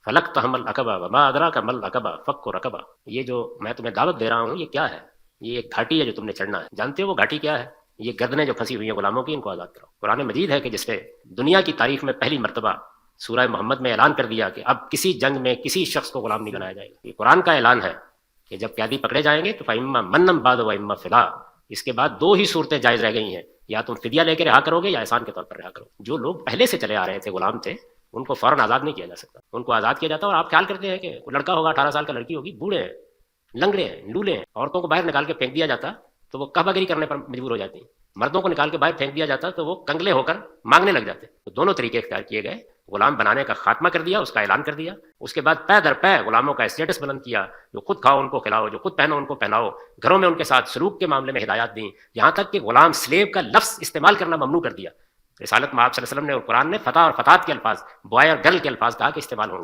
फलक तहमल अकबा वमा अदरा का मल अकबा फक्को रकबा। ये जो मैं तुम्हें दावत दे रहा हूँ ये क्या है? ये एक घाटी है जो तुमने चढ़ना है। जानते हो वो घाटी क्या है? ये गर्दनें जो फंसी हुई हैं गुलामों की, इनको आज़ाद करो। कुरान मजीद है कि जिसपे दुनिया की तारीख में पहली मरतबा सूरह मोहम्मद में ऐलान कर दिया कि अब किसी जंग में किसी शख्स को गुलाम नहीं बनाया जाएगा। ये कुरान का ऐलान है कि जब कैदी पकड़े जाएंगे तो फ़इम्मा मन्नम बाद व इम्मा फिदा, इसके बाद दो ही सूरतें जायज़ रह गई हैं, या तुम फिदिया लेके रिहा करोगे या एहसान के तौर पर रिहा करोगे। जो लोग पहले से चले आ रहे थे, गुलाम थे, उनको फ़ौरन आज़ाद नहीं किया जा सकता। उनको आज़ाद किया जाता है और आप ख्याल करते हैं कि लड़का होगा 18 साल का, लड़की होगी, बूढ़े हैं, लंगड़े हैं, लूले हैं, औरतों को बाहर निकाल के फेंक दिया जाता तो वो कहबागिरी करने पर मजबूर हो जाती। मर्दों को निकाल के बाहर फेंक दिया जाता तो वो कंगले होकर मांगने लग जाते। तो दोनों तरीके इख्तियार किए गए। गुलाम बनाने का खात्मा कर दिया, उसका ऐलान कर दिया। उसके बाद पै दर पै गुलामों का स्टेटस बुलंद किया। जो खुद खाओ उनको खिलाओ, जो खुद पहनो उनको पहनाओ, घरों में उनके साथ सलूक के मामले में हिदायत दी। यहाँ तक कि गुलाम स्लेव का लफ्ज़ इस्तेमाल करना ममनू कर दिया। रिसालत में आप सल्लल्लाहु अलैहि वसल्लम ने और कुरान ने फता और फतात के अल्फाज, बॉय और गर्ल के अल्फाज कहा कि इस्तेमाल होंगे।